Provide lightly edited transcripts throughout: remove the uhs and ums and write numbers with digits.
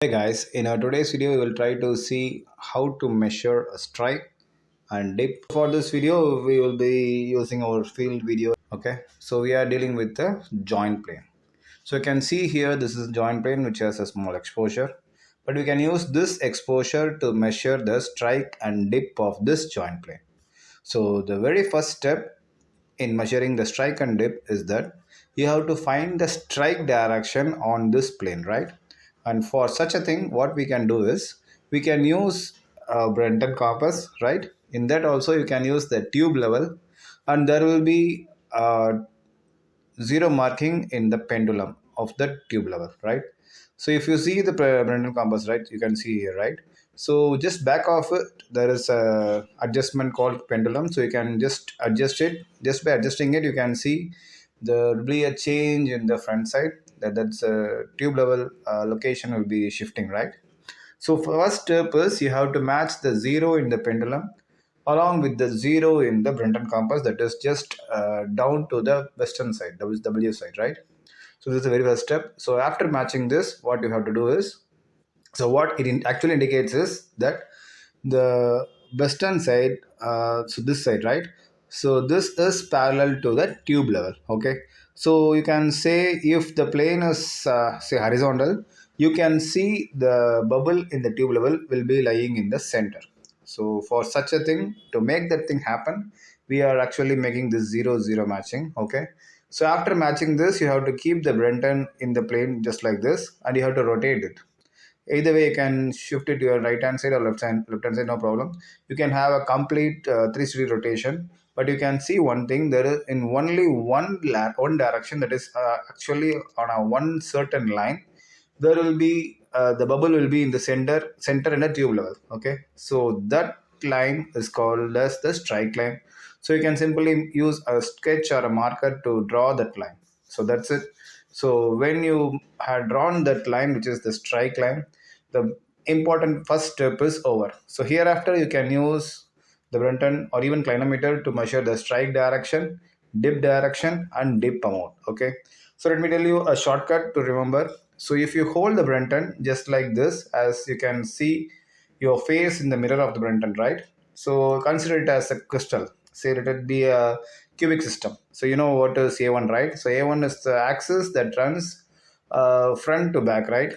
Hey guys, in our today's video, we will try to see how to measure a strike and dip. For this video, we will be using our field video. Okay, so we are dealing with the joint plane. So you can see here, this is joint plane which has a small exposure, but we can use this exposure to measure the strike and dip of this joint plane. So the very first step in measuring the strike and dip is that you have to find the strike direction on this plane, right? And for such a thing, what we can do is we can use a Brunton compass, right? In that also you can use the tube level, and there will be zero marking in the pendulum of the tube level, right? So if you see the Brunton compass, right, you can see here, right? So just back of it, there is a adjustment called pendulum. So you can just adjust it. Just by adjusting it, you can see there will be a change in the front side. That's a tube level location will be shifting, right? So first step is you have to match the zero in the pendulum along with the zero in the Brunton compass, that is just down to the western side, the W side, right? So this is the very first step. So after matching this, what you have to do is, so what it actually indicates is that the western side, so this side, right? So this is parallel to the tube level, okay? So you can say if the plane is say horizontal, you can see the bubble in the tube level will be lying in the center. So for such a thing, to make that thing happen, we are actually making this 0 0 matching, okay? So after matching this, you have to keep the Brunton in the plane just like this, and you have to rotate it. Either way, you can shift it to your right hand side or left hand side, no problem. You can have a complete 360 rotation, but you can see one thing, there is in only one direction, that is actually on a one certain line, there will be the bubble will be in the center in a tube level, okay? So that line is called as the strike line. So you can simply use a sketch or a marker to draw that line. So that's it. So when you had drawn that line, which is the strike line, the important first step is over. So hereafter you can use the Brunton or even clinometer to measure the strike direction, dip direction, and dip amount, okay? So let me tell you a shortcut to remember. So if you hold the Brunton just like this, as you can see your face in the mirror of the Brunton, right? So consider it as a crystal. Say let it be a cubic system. So you know what is A1, right? So A1 is the axis that runs front to back, right?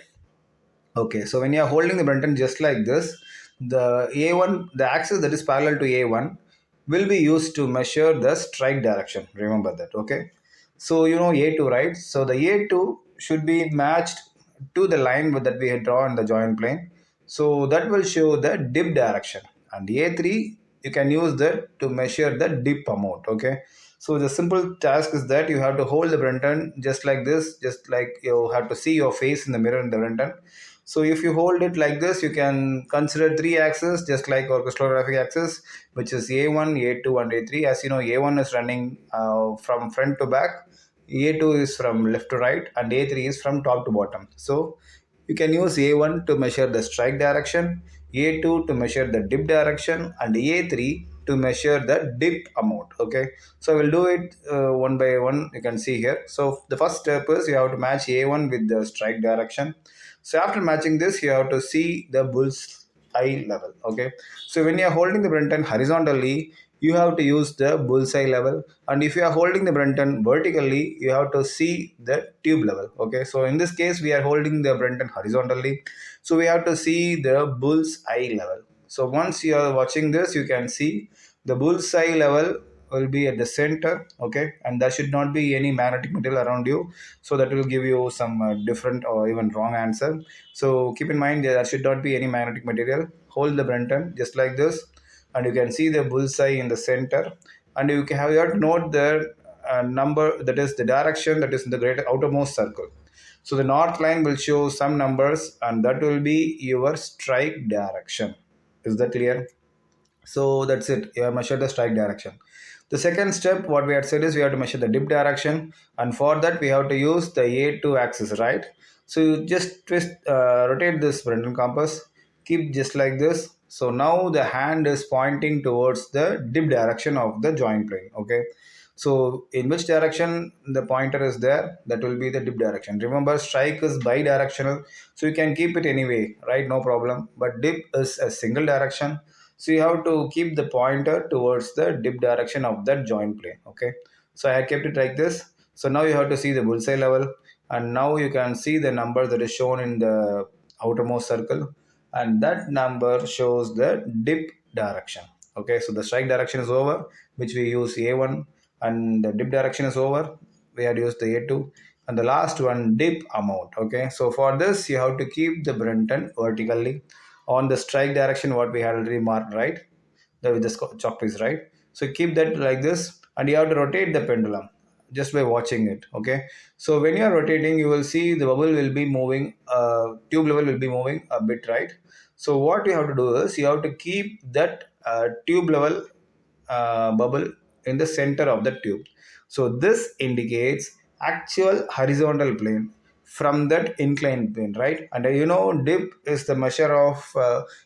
Okay, so when you are holding the Brunton just like this, the A1, the axis that is parallel to A1 will be used to measure the strike direction. Remember that, okay? So you know A2, right? So the A2 should be matched to the line that we had drawn in the joint plane. So that will show the dip direction. And A3, you can use that to measure the dip amount, okay? So the simple task is that you have to hold the Brunton just like this, just like you have to see your face in the mirror in the Brunton. So if you hold it like this, you can consider three axes just like our crystallographic axis, which is A1, A2, and A3. As you know, A1 is running from front to back, A2 is from left to right, and A3 is from top to bottom. So you can use A1 to measure the strike direction, A2 to measure the dip direction, and A3 to measure the dip amount, okay? So I will do it one by one. You can see here. So the first step is you have to match A1 with the strike direction. So after matching this, you have to see the bull's eye level, okay? So when you are holding the Brunton horizontally, you have to use the bullseye level, and if you are holding the Brunton vertically, you have to see the tube level, okay? So in this case, we are holding the Brunton horizontally, so we have to see the bull's eye level. So once you are watching this, you can see the bull's eye level will be at the center, okay? And there should not be any magnetic material around you, so that will give you some different or even wrong answer. So keep in mind there should not be any magnetic material. Hold the Brunton just like this, and you can see the bullseye in the center, and you can have your note the number, that is the direction that is in the greater outermost circle. So the north line will show some numbers, and that will be your strike direction. Is that clear? So that's it. You have measured the strike direction. The second step, what we had said is we have to measure the dip direction, and for that we have to use the A2 axis, right? So you just rotate this Brunton compass, keep just like this. So now the hand is pointing towards the dip direction of the joint plane, okay? So in which direction the pointer is there, that will be the dip direction. Remember, strike is bidirectional, so you can keep it anyway, right? No problem. But dip is a single direction, so you have to keep the pointer towards the dip direction of that joint plane. Okay, so I kept it like this. So now you have to see the bullseye level, and now you can see the number that is shown in the outermost circle, and that number shows the dip direction. Okay, so the strike direction is over, which we use A1, and the dip direction is over, we had used the A2, and the last one, dip amount. Okay, so for this you have to keep the Brunton vertically on the strike direction what we had already marked, right? With the chalk piece, right? So keep that like this, and you have to rotate the pendulum just by watching it. Okay, so when you are rotating, you will see the bubble will be moving, tube level will be moving a bit, right? So what you have to do is you have to keep that tube level bubble in the center of the tube. So this indicates actual horizontal plane from that inclined plane, right? And dip is the measure of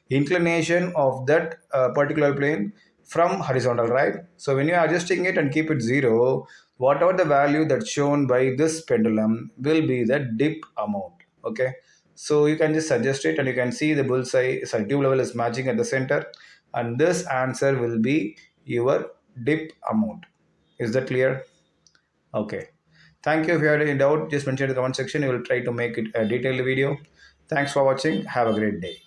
inclination of that particular plane from horizontal, right? So when you are adjusting it and keep it 0, whatever the value that's shown by this pendulum will be the dip amount. Okay, so you can just adjust it, and you can see the bullseye, sorry, tube level is matching at the center, and this answer will be your dip amount. Is that clear? Okay. Thank you. If you have any doubt, just mention in the comment section. We will try to make it a detailed video. Thanks for watching. Have a great day.